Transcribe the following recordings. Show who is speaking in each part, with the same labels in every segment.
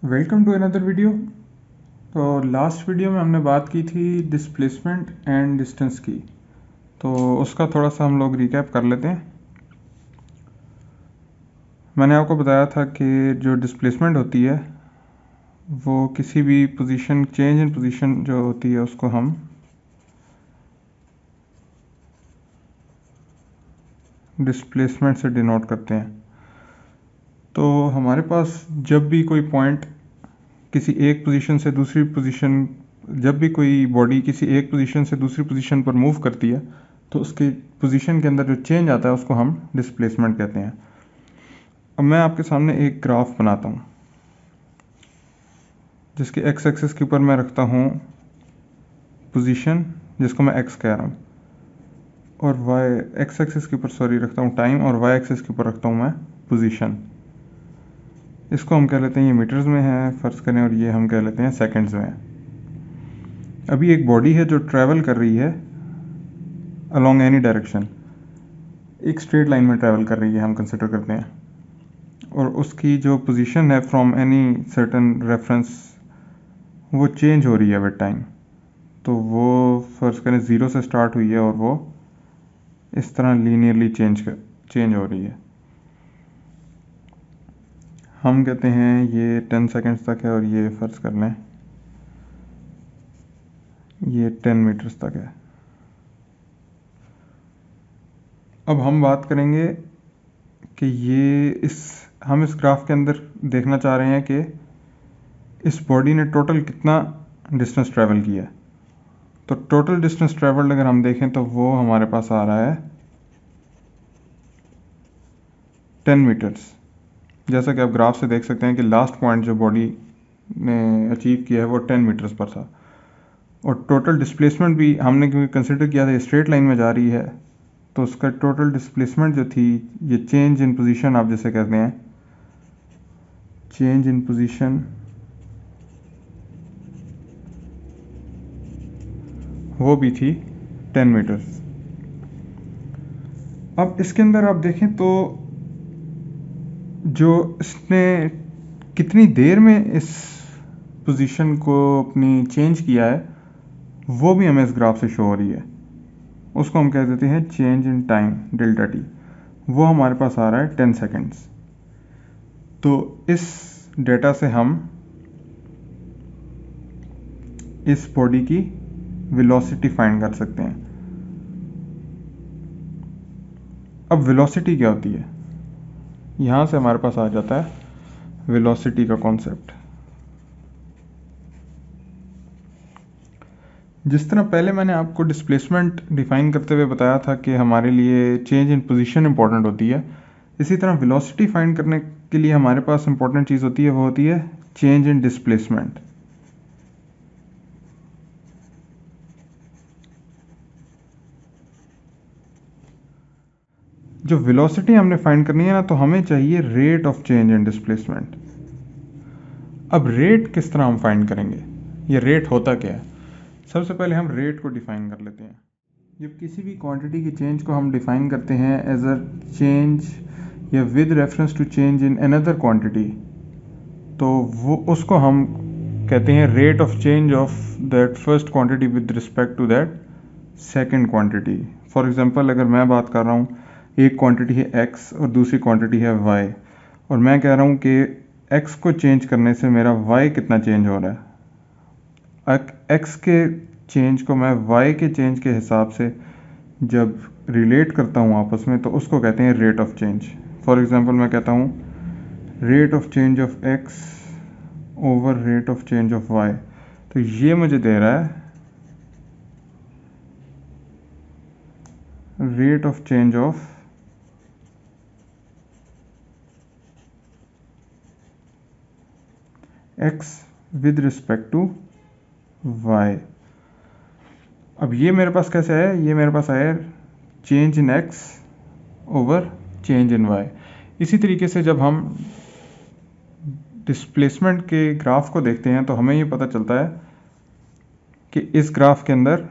Speaker 1: Welcome to another video. तो last video में हमने बात की थी डिस्प्लेसमेंट एंड डिस्टेंस की, तो उसका थोड़ा सा हम लोग रिकैप कर लेते हैं। मैंने आपको बताया था कि जो डिस्प्लेसमेंट होती है वो किसी भी पोजीशन, चेंज इन पोजीशन जो होती है उसको हम डिस्प्लेसमेंट से डिनोट करते हैं। तो हमारे पास जब भी कोई पॉइंट किसी एक पोजीशन से दूसरी पोजीशन, जब भी कोई बॉडी किसी एक पोजीशन से दूसरी पोजीशन पर मूव करती है तो उसके पोजीशन के अंदर जो चेंज आता है उसको हम डिस्प्लेसमेंट कहते हैं। अब मैं आपके सामने एक ग्राफ बनाता हूँ जिसके एक्स एक्सिस के ऊपर मैं रखता हूँ पोजीशन, जिसको मैं एक्स कह रहा हूँ, और वाई एक्स एक्सिस के ऊपर रखता हूँ टाइम, और वाई एक्सिस के ऊपर रखता हूँ मैं पोजीशन। इसको हम कह लेते हैं, ये मीटर्स में है फ़र्ज़ करें, और ये हम कह लेते हैं सेकंड्स में है। अभी एक बॉडी है जो ट्रैवल कर रही है अलोंग एनी डायरेक्शन, एक स्ट्रेट लाइन में ट्रैवल कर रही है हम कंसिडर करते हैं, और उसकी जो पोजीशन है फ्रॉम एनी सर्टेन रेफरेंस वो चेंज हो रही है विद टाइम। तो वो फ़र्ज़ करें ज़ीरो से स्टार्ट हुई है और वो इस तरह लीनियरली चेंज हो रही है। हम कहते हैं ये 10 सेकंड्स तक है, और ये फ़र्ज़ कर लें ये 10 मीटर्स तक है। अब हम बात करेंगे कि हम इस ग्राफ के अंदर देखना चाह रहे हैं कि इस बॉडी ने टोटल कितना डिस्टेंस ट्रैवल किया है। तो टोटल डिस्टेंस ट्रैवल्ड अगर हम देखें तो वो हमारे पास आ रहा है 10 मीटर्स। जैसा कि आप ग्राफ से देख सकते हैं कि लास्ट पॉइंट जो बॉडी ने अचीव किया है वो 10 मीटर्स पर था, और टोटल डिस्प्लेसमेंट भी हमने क्योंकि कंसिडर किया था स्ट्रेट लाइन में जा रही है, तो उसका टोटल डिस्प्लेसमेंट जो थी, ये चेंज इन पोजीशन आप जैसे कहते हैं, चेंज इन पोजीशन वो भी थी 10 मीटर्स। अब इसके अंदर आप देखें तो जो इसने कितनी देर में इस पोजीशन को अपनी चेंज किया है वो भी हमें इस ग्राफ से शो हो रही है। उसको हम कह देते हैं change in time, delta T. वो हमारे पास आ रहा है 10 सेकेंड्स। तो इस डेटा से हम इस बॉडी की वेलोसिटी फाइंड कर सकते हैं। अब वेलोसिटी क्या होती है, यहाँ से हमारे पास आ जाता है वेलोसिटी का कॉन्सेप्ट। जिस तरह पहले मैंने आपको डिस्प्लेसमेंट डिफाइन करते हुए बताया था कि हमारे लिए चेंज इन पोजीशन इंपॉर्टेंट होती है, इसी तरह वेलोसिटी फाइंड करने के लिए हमारे पास इंपॉर्टेंट चीज़ होती है, वो होती है चेंज इन डिस्प्लेसमेंट। जो वेलोसिटी हमने फाइंड करनी है ना, तो हमें चाहिए rate of change in displacement. अब रेट किस तरह हम फाइंड करेंगे, ये रेट होता क्या है? सबसे पहले हम रेट को डिफाइन कर लेते हैं। जब किसी भी क्वांटिटी की चेंज को हम डिफाइन करते हैं एज अ चेंज या with reference to change in another quantity, तो वो उसको हम कहते हैं rate of change of that first quantity with respect to that second quantity. For example, अगर मैं बात कर रहा हूँ, एक क्वांटिटी है x और दूसरी क्वांटिटी है y, और मैं कह रहा हूँ कि x को चेंज करने से मेरा y कितना चेंज हो रहा है, x के चेंज को मैं y के चेंज के हिसाब से जब रिलेट करता हूँ आपस में, तो उसको कहते हैं rate of change. For example, मैं कहता हूँ rate of change of x over rate of change of y, तो ये मुझे दे रहा है rate of change of x with respect to y। अब ये मेरे पास कैसे है, ये मेरे पास आया change in x over change in y। इसी तरीके से जब हम डिस्प्लेसमेंट के ग्राफ को देखते हैं तो हमें ये पता चलता है कि इस ग्राफ के अंदर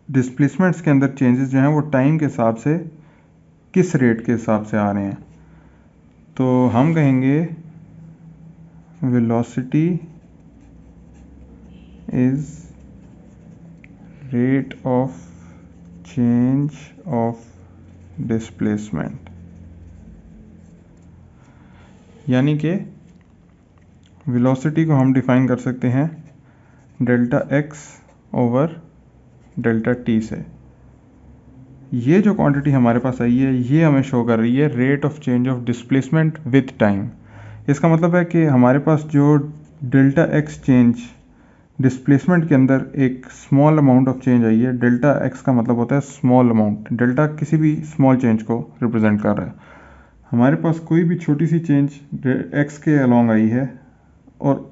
Speaker 1: डिस्प्लेसमेंट्स के अंदर चेंजेस जो हैं वो टाइम के हिसाब से किस रेट के हिसाब से आ रहे हैं। तो हम कहेंगे velocity is rate of change of displacement, यानी कि वेलोसिटी को हम डिफाइन कर सकते हैं delta x over delta T से। ये जो क्वांटिटी हमारे पास आई है ये हमें शो कर रही है rate of change of displacement with time. इसका मतलब है कि हमारे पास जो डेल्टा एक्स चेंज डिस्प्लेसमेंट के अंदर एक स्मॉल अमाउंट ऑफ चेंज आई है, डेल्टा एक्स का मतलब होता है स्मॉल अमाउंट, डेल्टा किसी भी स्मॉल चेंज को रिप्रेजेंट कर रहा है। हमारे पास कोई भी छोटी सी चेंज एक्स के अलोंग आई है और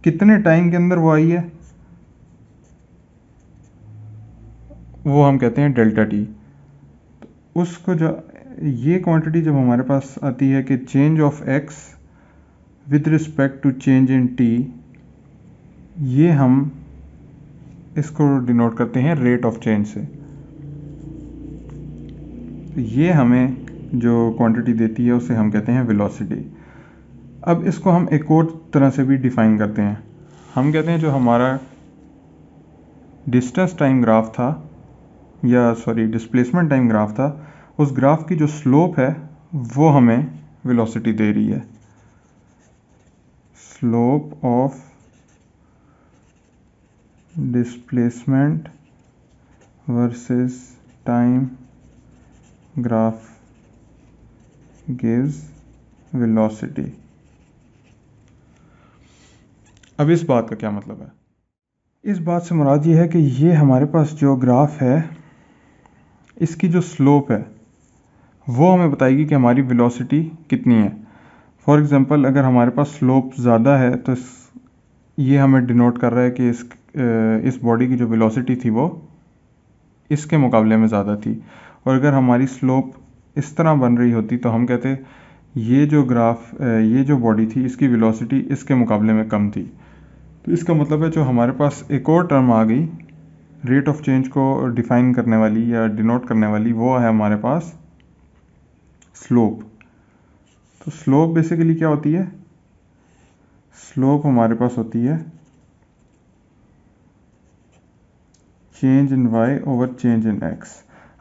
Speaker 1: कितने टाइम के अंदर वो आई है वो हम कहते हैं डेल्टा टी। तो उसको जो ये क्वांटिटी जब हमारे पास आती है कि change of X with respect to change in T, ये हम इसको डिनोट करते हैं रेट ऑफ चेंज से। तो ये हमें जो क्वांटिटी देती है उसे हम कहते हैं वेलोसिटी। अब इसको हम एक और तरह से भी डिफाइन करते हैं। हम कहते हैं जो हमारा डिस्टेंस टाइम ग्राफ था, या सॉरी डिस्प्लेसमेंट टाइम ग्राफ था, उस ग्राफ की जो स्लोप है वो हमें वेलोसिटी दे रही है। Slope of displacement versus time graph gives velocity. अब इस बात का क्या मतलब है? इस बात से मुराद ये है कि ये हमारे पास जो ग्राफ है इसकी जो स्लोप है वो हमें बताएगी कि हमारी वेलोसिटी कितनी है। फॉर एग्जांपल अगर हमारे पास स्लोप ज़्यादा है तो ये हमें डिनोट कर रहा है कि इस बॉडी की जो वेलोसिटी थी वो इसके मुकाबले में ज़्यादा थी। और अगर हमारी स्लोप इस तरह बन रही होती तो हम कहते ये जो बॉडी थी इसकी वेलोसिटी इसके मुकाबले में कम थी। तो इसका मतलब है जो हमारे पास एक और टर्म आ गई रेट ऑफ चेंज को डिफाइन करने वाली या डिनोट करने वाली, वो है हमारे पास स्लोप। तो स्लोप बेसिकली क्या होती है? स्लोप हमारे पास होती है change in y over change in x।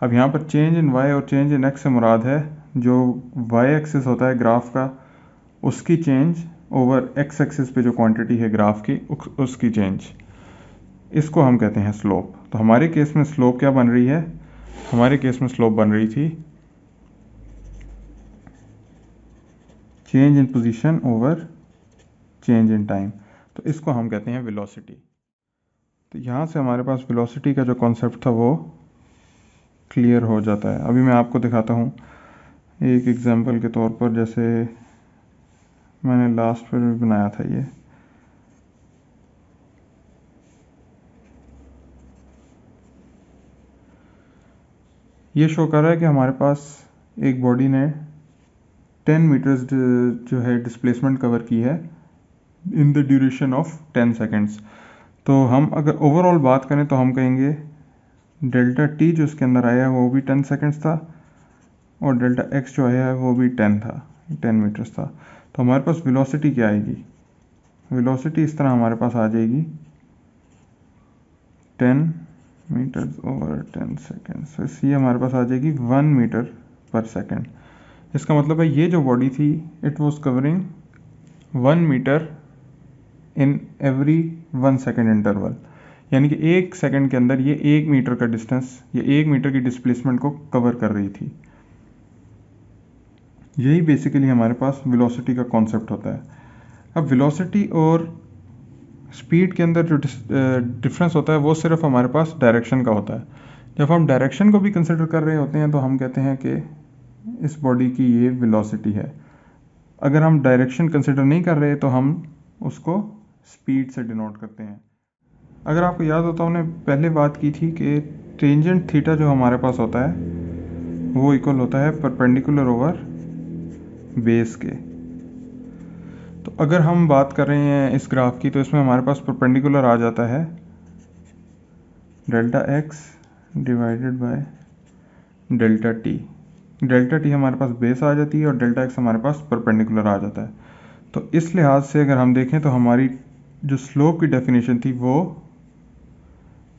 Speaker 1: अब यहाँ पर चेंज इन y और चेंज इन x से मुराद है जो y एक्सिस होता है ग्राफ का उसकी चेंज ओवर x एक्सिस पे जो क्वांटिटी है ग्राफ की उसकी चेंज, इसको हम कहते हैं स्लोप। तो हमारे केस में स्लोप क्या बन रही है? हमारे केस में स्लोप बन रही थी change in position over change in time. तो इसको हम कहते हैं वेलोसिटी। तो यहाँ से हमारे पास वेलोसिटी का जो कॉन्सेप्ट था वो क्लियर हो जाता है। अभी मैं आपको दिखाता हूँ एक एग्जांपल के तौर पर, जैसे मैंने लास्ट पर भी बनाया था। ये शो कर रहा है कि हमारे पास एक बॉडी ने 10 मीटर्स जो है डिस्प्लेसमेंट कवर की है in the duration of 10 seconds. तो हम अगर ओवरऑल बात करें तो हम कहेंगे डेल्टा टी जो इसके अंदर आया है वो भी 10 सेकेंड्स था और डेल्टा एक्स जो आया है वो भी 10 था, 10 मीटर्स था। तो हमारे पास वेलोसिटी क्या आएगी? वेलोसिटी इस तरह हमारे पास आ जाएगी 10 मीटर्स ओवर 10 सेकेंड्स। तो ये हमारे पास आ जाएगी 1 मीटर पर सेकेंड। इसका मतलब है ये जो बॉडी थी it was covering 1 metre in every 1 second interval, यानी कि 1 सेकेंड के अंदर ये 1 मीटर का डिस्टेंस या 1 मीटर की डिस्प्लेसमेंट को कवर कर रही थी। यही बेसिकली हमारे पास वेलोसिटी का कॉन्सेप्ट होता है। अब वेलोसिटी और स्पीड के अंदर जो डिफरेंस होता है वो सिर्फ हमारे पास डायरेक्शन का होता है। जब हम डायरेक्शन को भी कंसिडर कर रहे होते हैं तो हम कहते हैं कि इस बॉडी की ये वेलोसिटी है। अगर हम डायरेक्शन कंसिडर नहीं कर रहे तो हम उसको स्पीड से डिनोट करते हैं। अगर आपको याद होता हमने पहले बात की थी कि टेंजेंट थीटा जो हमारे पास होता है वो इक्वल होता है परपेंडिकुलर ओवर बेस के। तो अगर हम बात कर रहे हैं इस ग्राफ की तो इसमें हमारे पास परपेंडिकुलर आ जाता है delta x divided by delta T. Delta T हमारे पास बेस आ जाती है और डेल्टा एक्स हमारे पास परपेंडिकुलर आ जाता है। तो इस लिहाज से अगर हम देखें तो हमारी जो स्लोप की डेफिनेशन थी वो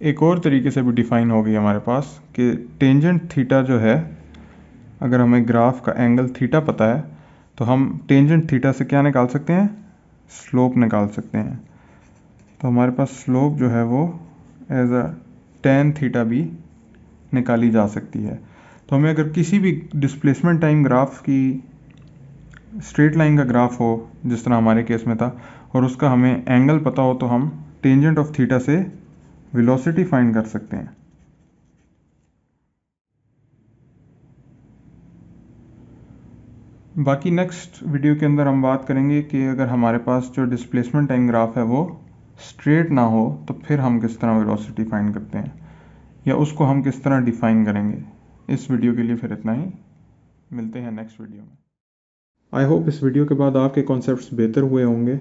Speaker 1: एक और तरीके से भी डिफ़ाइन हो गई हमारे पास कि टेंजेंट थीटा जो है, अगर हमें ग्राफ का एंगल थीटा पता है तो हम टेंजेंट थीटा से क्या निकाल सकते हैं, स्लोप निकाल सकते हैं। तो हमारे पास स्लोप जो है वो एज अ टेन थीटा भी निकाली जा सकती है। तो हमें अगर किसी भी डिस्प्लेसमेंट टाइम ग्राफ की स्ट्रेट लाइन का ग्राफ हो, जिस तरह हमारे केस में था, और उसका हमें एंगल पता हो, तो हम टेंजेंट ऑफ थीटा से वेलोसिटी फाइंड कर सकते हैं। बाकी नेक्स्ट वीडियो के अंदर हम बात करेंगे कि अगर हमारे पास जो डिस्प्लेसमेंट टाइम ग्राफ है वो स्ट्रेट ना हो तो फिर हम किस तरह वेलोसिटी फाइंड करते हैं, या उसको हम किस तरह डिफाइन करेंगे। इस वीडियो के लिए फिर इतना ही, मिलते हैं नेक्स्ट वीडियो में। आई होप इस वीडियो के बाद आपके कॉन्सेप्ट्स बेहतर हुए होंगे।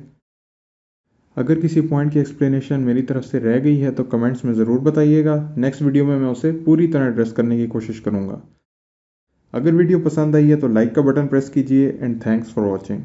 Speaker 1: अगर किसी पॉइंट की एक्सप्लेनेशन मेरी तरफ से रह गई है तो कमेंट्स में ज़रूर बताइएगा। नेक्स्ट वीडियो में मैं उसे पूरी तरह एड्रेस करने की कोशिश करूँगा। अगर वीडियो पसंद आई है तो लाइक का बटन प्रेस कीजिए एंड थैंक्स फॉर वॉचिंग।